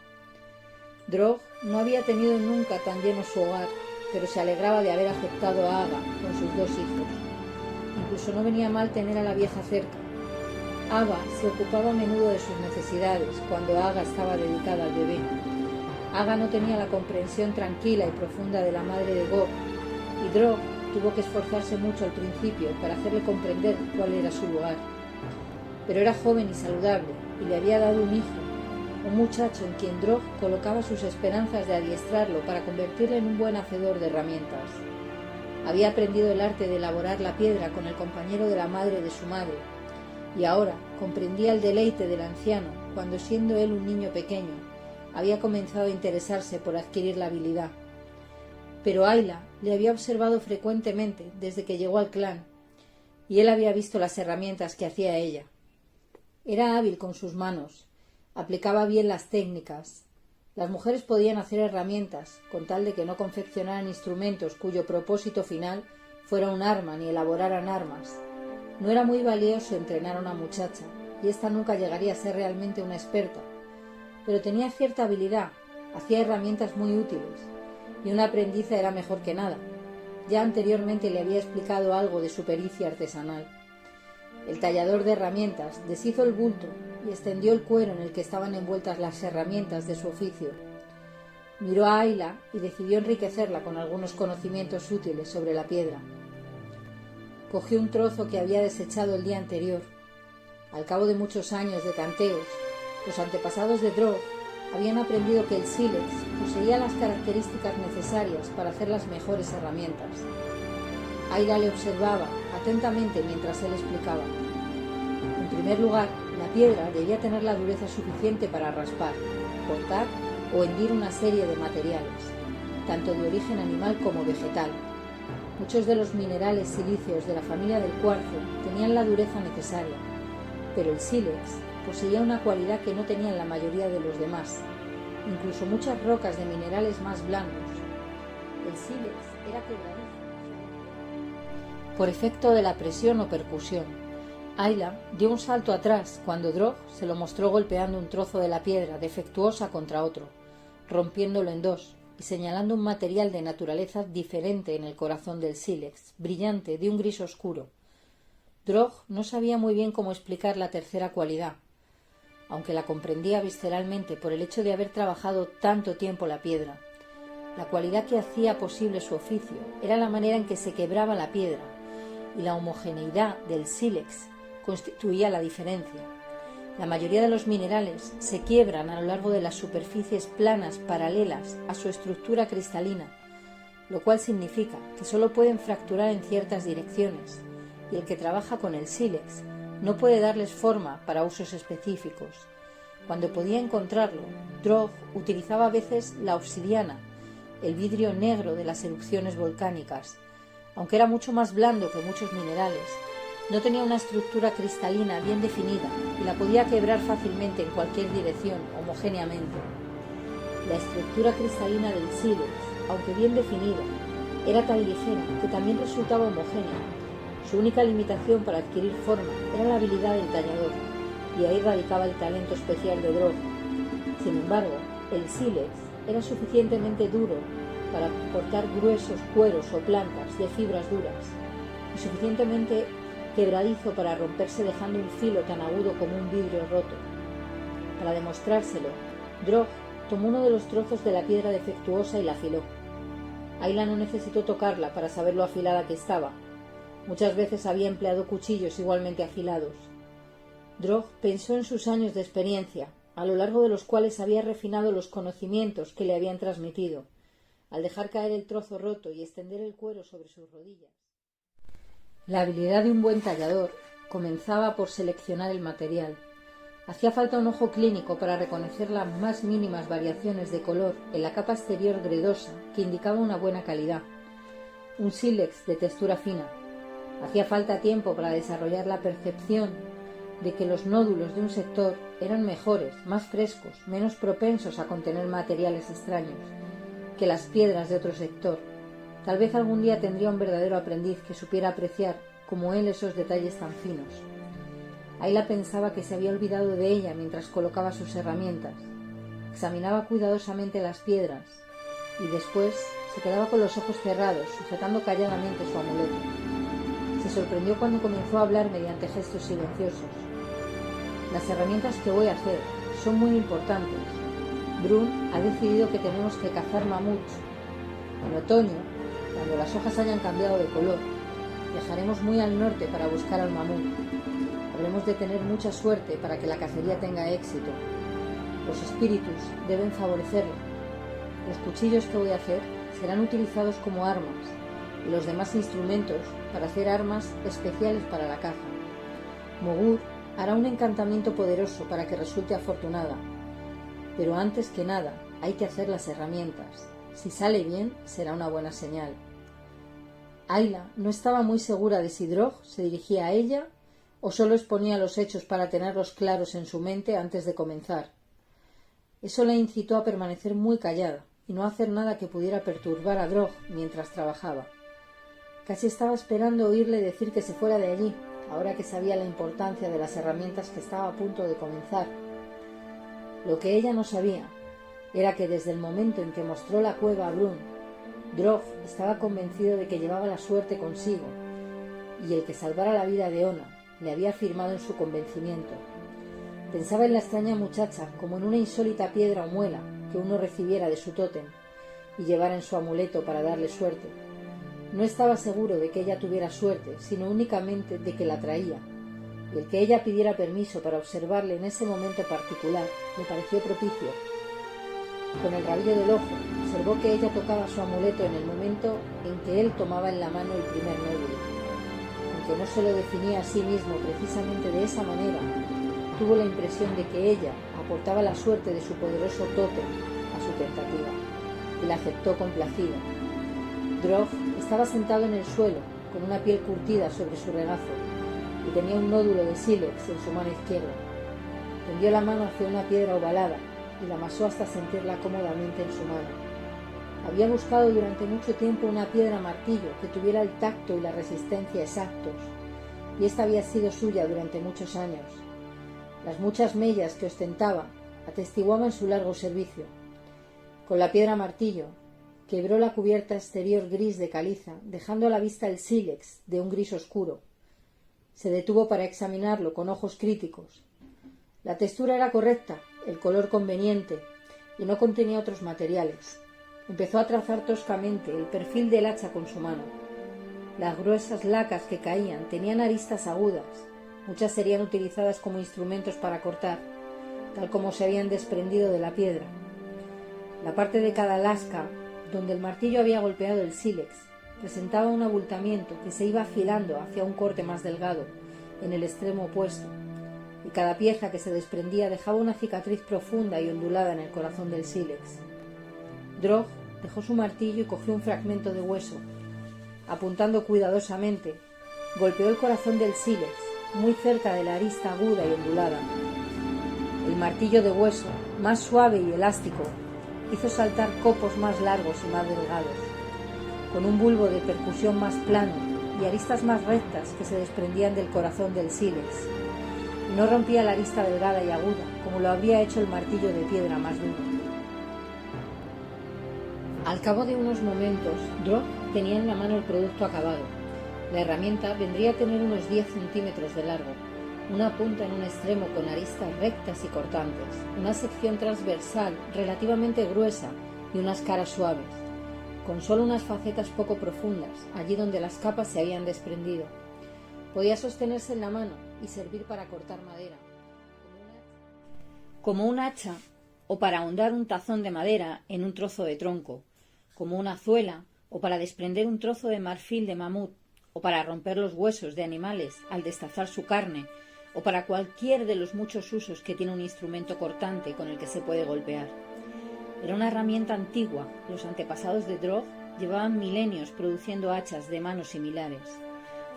Drog no había tenido nunca tan lleno su hogar, pero se alegraba de haber aceptado a Aga con sus 2 hijos. Incluso no venía mal tener a la vieja cerca. Aga se ocupaba a menudo de sus necesidades cuando Aga estaba dedicada al bebé. Aga no tenía la comprensión tranquila y profunda de la madre de Gob, y Drog tuvo que esforzarse mucho al principio para hacerle comprender cuál era su lugar. Pero era joven y saludable, y le había dado un hijo, un muchacho en quien Drog colocaba sus esperanzas de adiestrarlo para convertirle en un buen hacedor de herramientas. Había aprendido el arte de elaborar la piedra con el compañero de la madre de su madre, y ahora comprendía el deleite del anciano cuando, siendo él un niño pequeño, había comenzado a interesarse por adquirir la habilidad. Pero Ayla le había observado frecuentemente desde que llegó al clan, y él había visto las herramientas que hacía ella. Era hábil con sus manos, aplicaba bien las técnicas. Las mujeres podían hacer herramientas, con tal de que no confeccionaran instrumentos cuyo propósito final fuera un arma ni elaboraran armas. No era muy valioso entrenar a una muchacha, y ésta nunca llegaría a ser realmente una experta, pero tenía cierta habilidad, hacía herramientas muy útiles, y una aprendiza era mejor que nada. Ya anteriormente le había explicado algo de su pericia artesanal. El tallador de herramientas deshizo el bulto y extendió el cuero en el que estaban envueltas las herramientas de su oficio. Miró a Ayla y decidió enriquecerla con algunos conocimientos útiles sobre la piedra. Cogió un trozo que había desechado el día anterior. Al cabo de muchos años de tanteos, los antepasados de Drog habían aprendido que el sílex poseía las características necesarias para hacer las mejores herramientas. Ayla le observaba atentamente mientras él explicaba. En primer lugar, la piedra debía tener la dureza suficiente para raspar, cortar o hendir una serie de materiales, tanto de origen animal como vegetal. Muchos de los minerales silíceos de la familia del cuarzo tenían la dureza necesaria, pero el sílex poseía una cualidad que no tenían la mayoría de los demás, incluso muchas rocas de minerales más blandos. El sílex era quebradizo por efecto de la presión o percusión. Ayla dio un salto atrás cuando Drog se lo mostró golpeando un trozo de la piedra defectuosa contra otro, rompiéndolo en 2 y señalando un material de naturaleza diferente en el corazón del sílex, brillante, de un gris oscuro. Drog no sabía muy bien cómo explicar la tercera cualidad, aunque la comprendía visceralmente por el hecho de haber trabajado tanto tiempo la piedra. La cualidad que hacía posible su oficio era la manera en que se quebraba la piedra, y la homogeneidad del sílex constituía la diferencia. La mayoría de los minerales se quiebran a lo largo de las superficies planas paralelas a su estructura cristalina, lo cual significa que solo pueden fracturar en ciertas direcciones, y el que trabaja con el sílex no puede darles forma para usos específicos. Cuando podía encontrarlo, Drog utilizaba a veces la obsidiana, el vidrio negro de las erupciones volcánicas. Aunque era mucho más blando que muchos minerales, no tenía una estructura cristalina bien definida y la podía quebrar fácilmente en cualquier dirección, homogéneamente. La estructura cristalina del sílex, aunque bien definida, era tan ligera que también resultaba homogénea. Su única limitación para adquirir forma era la habilidad del tallador, y ahí radicaba el talento especial de Drog. Sin embargo, el sílex era suficientemente duro para cortar gruesos cueros o plantas de fibras duras, y suficientemente quebradizo para romperse dejando un filo tan agudo como un vidrio roto. Para demostrárselo, Drog tomó uno de los trozos de la piedra defectuosa y la afiló. Ayla no necesitó tocarla para saber lo afilada que estaba. Muchas veces había empleado cuchillos igualmente afilados. Drog pensó en sus años de experiencia, a lo largo de los cuales había refinado los conocimientos que le habían transmitido, al dejar caer el trozo roto y extender el cuero sobre sus rodillas. La habilidad de un buen tallador comenzaba por seleccionar el material. Hacía falta un ojo clínico para reconocer las más mínimas variaciones de color en la capa exterior gredosa que indicaba una buena calidad. Un sílex de textura fina. Hacía falta tiempo para desarrollar la percepción de que los nódulos de un sector eran mejores, más frescos, menos propensos a contener materiales extraños que las piedras de otro sector. Tal vez algún día tendría un verdadero aprendiz que supiera apreciar como él esos detalles tan finos. Ayla pensaba que se había olvidado de ella mientras colocaba sus herramientas. Examinaba cuidadosamente las piedras y después se quedaba con los ojos cerrados, sujetando calladamente su amuleto. Se sorprendió cuando comenzó a hablar mediante gestos silenciosos. Las herramientas que voy a hacer son muy importantes. Brun ha decidido que tenemos que cazar mamuts. En otoño, cuando las hojas hayan cambiado de color, viajaremos muy al norte para buscar al mamut. Habremos de tener mucha suerte para que la cacería tenga éxito. Los espíritus deben favorecerlo. Los cuchillos que voy a hacer serán utilizados como armas y los demás instrumentos para hacer armas especiales para la caza. Mogur hará un encantamiento poderoso para que resulte afortunada. Pero antes que nada, hay que hacer las herramientas. Si sale bien, será una buena señal. Ayla no estaba muy segura de si Drog se dirigía a ella o solo exponía los hechos para tenerlos claros en su mente antes de comenzar. Eso la incitó a permanecer muy callada y no hacer nada que pudiera perturbar a Drog mientras trabajaba. Casi estaba esperando oírle decir que se fuera de allí, ahora que sabía la importancia de las herramientas que estaba a punto de comenzar. Lo que ella no sabía era que desde el momento en que mostró la cueva a Brun, Drog estaba convencido de que llevaba la suerte consigo, y el que salvara la vida de Ona le había afirmado en su convencimiento. Pensaba en la extraña muchacha como en una insólita piedra o muela que uno recibiera de su tótem y llevara en su amuleto para darle suerte. No estaba seguro de que ella tuviera suerte, sino únicamente de que la traía, y el que ella pidiera permiso para observarle en ese momento particular le pareció propicio. Con el rabillo del ojo observó que ella tocaba su amuleto en el momento en que él tomaba en la mano el primer nódulo. Aunque no se lo definía a sí mismo precisamente de esa manera, tuvo la impresión de que ella aportaba la suerte de su poderoso tótem a su tentativa, y la aceptó complacido. Drog estaba sentado en el suelo, con una piel curtida sobre su regazo, y tenía un nódulo de sílex en su mano izquierda. Tendió la mano hacia una piedra ovalada y la amasó hasta sentirla cómodamente en su mano. Había buscado durante mucho tiempo una piedra martillo que tuviera el tacto y la resistencia exactos, y esta había sido suya durante muchos años. Las muchas mellas que ostentaba atestiguaban su largo servicio. Con la piedra martillo quebró la cubierta exterior gris de caliza, dejando a la vista el sílex de un gris oscuro. Se detuvo para examinarlo con ojos críticos. La textura era correcta, el color conveniente, y no contenía otros materiales. Empezó a trazar toscamente el perfil del hacha con su mano. Las gruesas lacas que caían tenían aristas agudas. Muchas serían utilizadas como instrumentos para cortar, tal como se habían desprendido de la piedra. La parte de cada lasca, donde el martillo había golpeado el sílex, presentaba un abultamiento que se iba afilando hacia un corte más delgado, en el extremo opuesto, y cada pieza que se desprendía dejaba una cicatriz profunda y ondulada en el corazón del sílex. Drog dejó su martillo y cogió un fragmento de hueso. Apuntando cuidadosamente, golpeó el corazón del sílex, muy cerca de la arista aguda y ondulada. El martillo de hueso, más suave y elástico, hizo saltar copos más largos y más delgados, con un bulbo de percusión más plano y aristas más rectas que se desprendían del corazón del sílex. Y no rompía la arista delgada y aguda, como lo habría hecho el martillo de piedra más duro. Al cabo de unos momentos, Drog tenía en la mano el producto acabado. La herramienta vendría a tener unos 10 centímetros de largo, una punta en un extremo con aristas rectas y cortantes, una sección transversal relativamente gruesa y unas caras suaves, con solo unas facetas poco profundas, allí donde las capas se habían desprendido. Podía sostenerse en la mano y servir para cortar madera, como un hacha, o para ahondar un tazón de madera en un trozo de tronco, como una azuela, o para desprender un trozo de marfil de mamut, o para romper los huesos de animales al destazar su carne, o para cualquier de los muchos usos que tiene un instrumento cortante con el que se puede golpear. Era una herramienta antigua. Los antepasados de Drog llevaban milenios produciendo hachas de mano similares.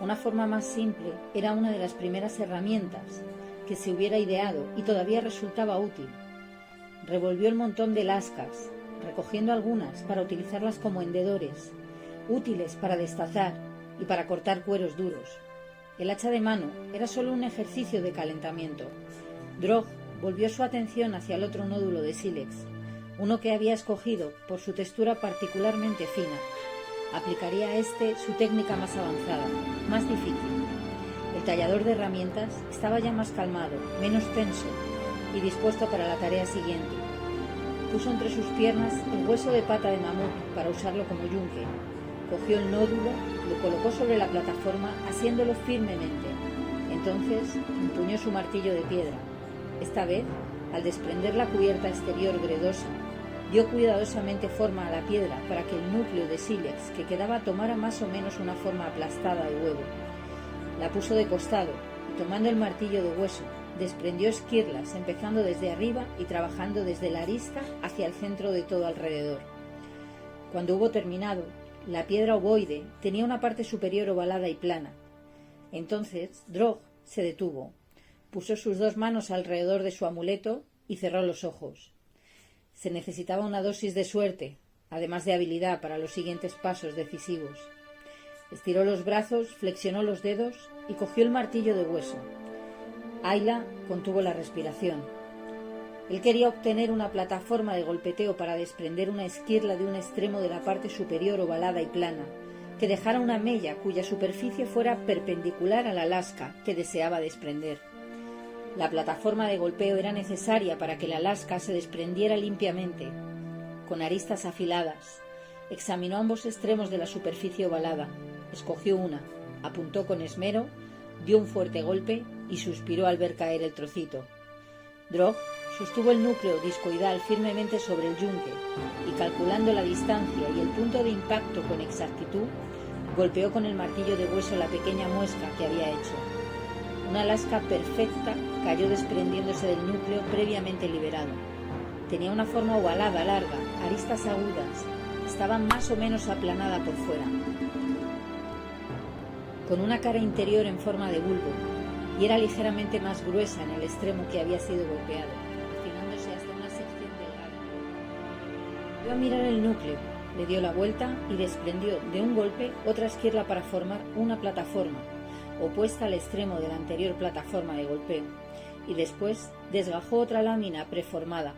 Una forma más simple era una de las primeras herramientas que se hubiera ideado y todavía resultaba útil. Revolvió el montón de lascas, recogiendo algunas para utilizarlas como hendedores, útiles para destazar y para cortar cueros duros. El hacha de mano era solo un ejercicio de calentamiento. Drog volvió su atención hacia el otro nódulo de sílex, uno que había escogido por su textura particularmente fina. Aplicaría a este su técnica más avanzada, más difícil. El tallador de herramientas estaba ya más calmado, menos tenso y dispuesto para la tarea siguiente. Puso entre sus piernas el hueso de pata de mamut para usarlo como yunque. Cogió el nódulo, lo colocó sobre la plataforma, asiéndolo firmemente. Entonces empuñó su martillo de piedra. Esta vez, al desprender la cubierta exterior gredosa, dio cuidadosamente forma a la piedra para que el núcleo de sílex que quedaba tomara más o menos una forma aplastada de huevo. La puso de costado y, tomando el martillo de hueso, desprendió esquirlas, empezando desde arriba y trabajando desde la arista hacia el centro de todo alrededor. Cuando hubo terminado, la piedra ovoide tenía una parte superior ovalada y plana. Entonces Drog se detuvo, puso sus dos manos alrededor de su amuleto y cerró los ojos. Se necesitaba una dosis de suerte, además de habilidad para los siguientes pasos decisivos. Estiró los brazos, flexionó los dedos y cogió el martillo de hueso. Ayla contuvo la respiración. Él quería obtener una plataforma de golpeteo para desprender una esquirla de un extremo de la parte superior ovalada y plana, que dejara una mella cuya superficie fuera perpendicular a la lasca que deseaba desprender. La plataforma de golpeo era necesaria para que la lasca se desprendiera limpiamente, con aristas afiladas. Examinó ambos extremos de la superficie ovalada, escogió una, apuntó con esmero, dio un fuerte golpe y suspiró al ver caer el trocito. Drog sostuvo el núcleo discoidal firmemente sobre el yunque y, calculando la distancia y el punto de impacto con exactitud, golpeó con el martillo de hueso la pequeña muesca que había hecho. Una lasca perfecta cayó desprendiéndose del núcleo previamente liberado. Tenía una forma ovalada larga, aristas agudas, estaba más o menos aplanada por fuera, con una cara interior en forma de bulbo, y era ligeramente más gruesa en el extremo que había sido golpeado, afinándose hasta una sección delgada. Volvió a mirar el núcleo, le dio la vuelta y desprendió de un golpe otra esquirla para formar una plataforma, opuesta al extremo de la anterior plataforma de golpeo, y después desgajó otra lámina preformada.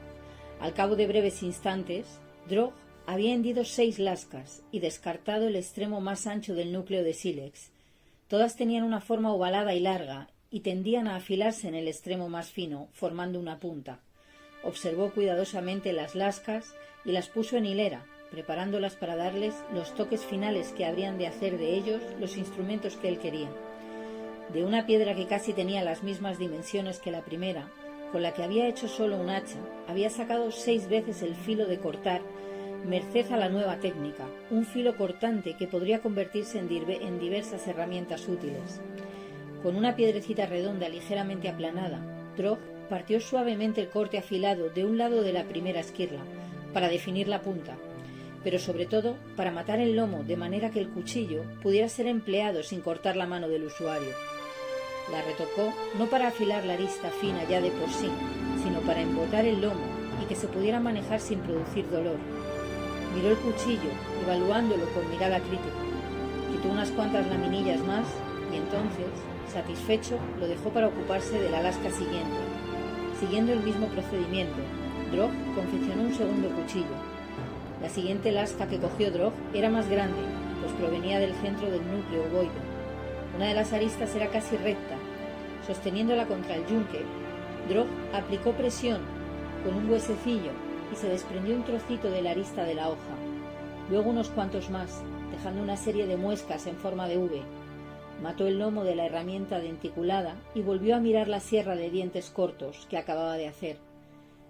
Al cabo de breves instantes, Drog había hendido 6 lascas y descartado el extremo más ancho del núcleo de sílex. Todas tenían una forma ovalada y larga y tendían a afilarse en el extremo más fino, formando una punta. Observó cuidadosamente las lascas y las puso en hilera, preparándolas para darles los toques finales que habrían de hacer de ellos los instrumentos que él quería. De una piedra que casi tenía las mismas dimensiones que la primera, con la que había hecho solo un hacha, había sacado 6 veces el filo de cortar, merced a la nueva técnica, un filo cortante que podría convertirse en diversas herramientas útiles. Con una piedrecita redonda ligeramente aplanada, Drog partió suavemente el corte afilado de un lado de la primera esquirla, para definir la punta, pero sobre todo para matar el lomo de manera que el cuchillo pudiera ser empleado sin cortar la mano del usuario. La retocó no para afilar la arista fina ya de por sí, sino para embotar el lomo y que se pudiera manejar sin producir dolor. Miró el cuchillo, evaluándolo con mirada crítica. Quitó unas cuantas laminillas más y entonces, satisfecho, lo dejó para ocuparse de la lasca siguiente. Siguiendo el mismo procedimiento, Drog confeccionó un segundo cuchillo. La siguiente lasca que cogió Drog era más grande, pues provenía del centro del núcleo ovoide. Una de las aristas era casi recta. Sosteniéndola contra el yunque, Drog aplicó presión con un huesecillo y se desprendió un trocito de la arista de la hoja. Luego unos cuantos más, dejando una serie de muescas en forma de V. Mató el lomo de la herramienta denticulada y volvió a mirar la sierra de dientes cortos que acababa de hacer.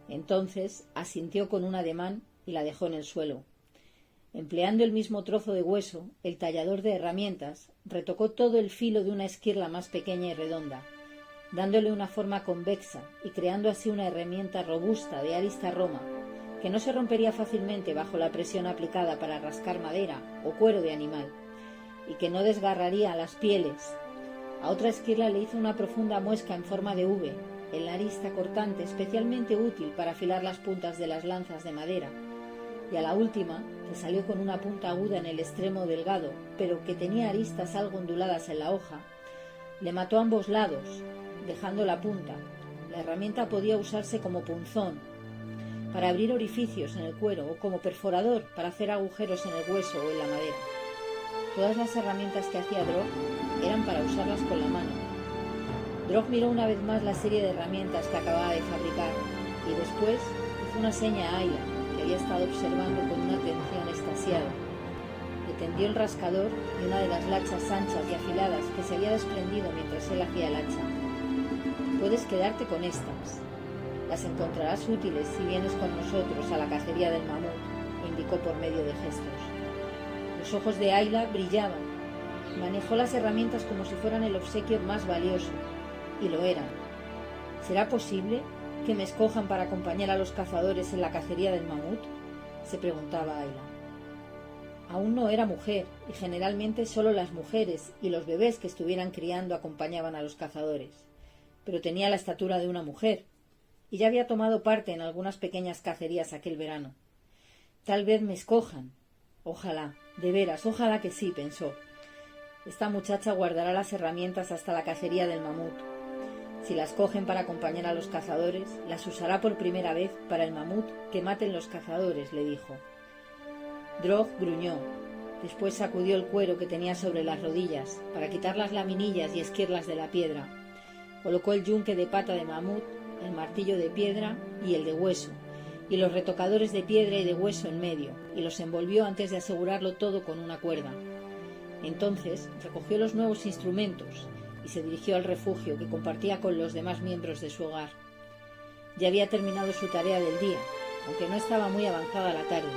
Entonces asintió con un ademán y la dejó en el suelo. Empleando el mismo trozo de hueso, el tallador de herramientas retocó todo el filo de una esquirla más pequeña y redonda, dándole una forma convexa y creando así una herramienta robusta de arista roma, que no se rompería fácilmente bajo la presión aplicada para rascar madera o cuero de animal, y que no desgarraría las pieles. A otra esquirla le hizo una profunda muesca en forma de V, en la arista cortante especialmente útil para afilar las puntas de las lanzas de madera, y a la última, que salió con una punta aguda en el extremo delgado, pero que tenía aristas algo onduladas en la hoja, le mató a ambos lados, dejando la punta. La herramienta podía usarse como punzón, para abrir orificios en el cuero, o como perforador para hacer agujeros en el hueso o en la madera. Todas las herramientas que hacía Drog eran para usarlas con la mano. Drog miró una vez más la serie de herramientas que acababa de fabricar y después hizo una seña a Ayla, que había estado observando con una atención extasiada. Le tendió el rascador y una de las lachas anchas y afiladas que se había desprendido mientras él hacía el hacha. Puedes quedarte con estas. Las encontrarás útiles si vienes con nosotros a la cacería del mamut, indicó por medio de gestos. Los ojos de Ayla brillaban. Manejó las herramientas como si fueran el obsequio más valioso, y lo eran. ¿Será posible que me escojan para acompañar a los cazadores en la cacería del mamut?, se preguntaba Ayla. Aún no era mujer, y generalmente solo las mujeres y los bebés que estuvieran criando acompañaban a los cazadores, pero tenía la estatura de una mujer, y ya había tomado parte en algunas pequeñas cacerías aquel verano. Tal vez me escojan. Ojalá, de veras, ojalá que sí, pensó. Esta muchacha guardará las herramientas hasta la cacería del mamut. Si las cogen para acompañar a los cazadores, las usará por primera vez para el mamut que maten los cazadores, le dijo. Drog gruñó. Después sacudió el cuero que tenía sobre las rodillas para quitar las laminillas y esquirlas de la piedra. Colocó el yunque de pata de mamut, el martillo de piedra y el de hueso, y los retocadores de piedra y de hueso en medio, y los envolvió antes de asegurarlo todo con una cuerda. Entonces recogió los nuevos instrumentos y se dirigió al refugio que compartía con los demás miembros de su hogar. Ya había terminado su tarea del día, aunque no estaba muy avanzada la tarde.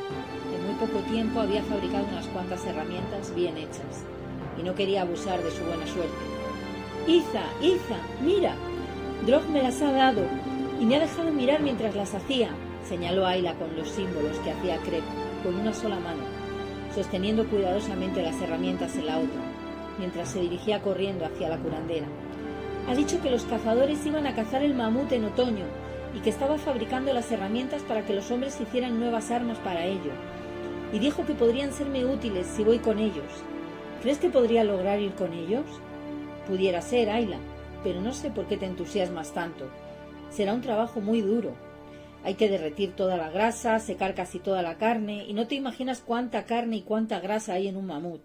En muy poco tiempo había fabricado unas cuantas herramientas bien hechas, y no quería abusar de su buena suerte. «Iza, mira, Drog me las ha dado y me ha dejado mirar mientras las hacía», señaló Ayla con los símbolos que hacía Crep con una sola mano, sosteniendo cuidadosamente las herramientas en la otra, mientras se dirigía corriendo hacia la curandera. «Ha dicho que los cazadores iban a cazar el mamut en otoño y que estaba fabricando las herramientas para que los hombres hicieran nuevas armas para ello. Y dijo que podrían serme útiles si voy con ellos. ¿Crees que podría lograr ir con ellos?» «Pudiera ser, Ayla, pero no sé por qué te entusiasmas tanto. Será un trabajo muy duro. Hay que derretir toda la grasa, secar casi toda la carne, y no te imaginas cuánta carne y cuánta grasa hay en un mamut.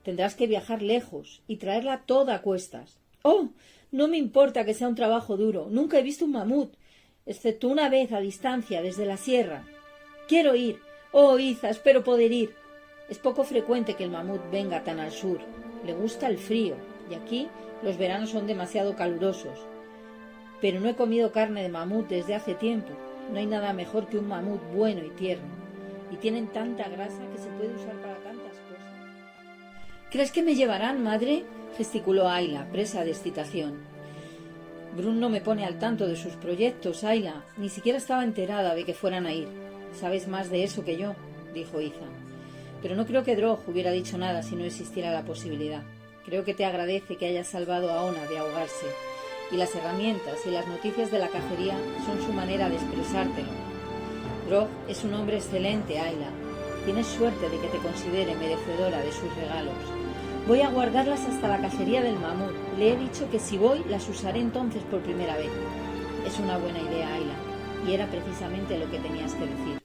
Tendrás que viajar lejos y traerla toda a cuestas. ¡Oh! No me importa que sea un trabajo duro. Nunca he visto un mamut, excepto una vez a distancia desde la sierra. Quiero ir. Oh, Iza, espero poder ir. Es poco frecuente que el mamut venga tan al sur. Le gusta el frío, y aquí los veranos son demasiado calurosos. Pero no he comido carne de mamut desde hace tiempo. No hay nada mejor que un mamut bueno y tierno. Y tienen tanta grasa que se puede usar para tantas cosas. ¿Crees que me llevarán, madre?, gesticuló Ayla, presa de excitación. Brun no me pone al tanto de sus proyectos, Ayla. Ni siquiera estaba enterada de que fueran a ir. Sabes más de eso que yo, dijo Iza. Pero no creo que Drog hubiera dicho nada si no existiera la posibilidad. Creo que te agradece que hayas salvado a Ona de ahogarse. Y las herramientas y las noticias de la cacería son su manera de expresártelo. Drog es un hombre excelente, Ayla. Tienes suerte de que te considere merecedora de sus regalos. Voy a guardarlas hasta la cacería del mamut. Le he dicho que si voy, las usaré entonces por primera vez. Es una buena idea, Ayla. Y era precisamente lo que tenías que decir.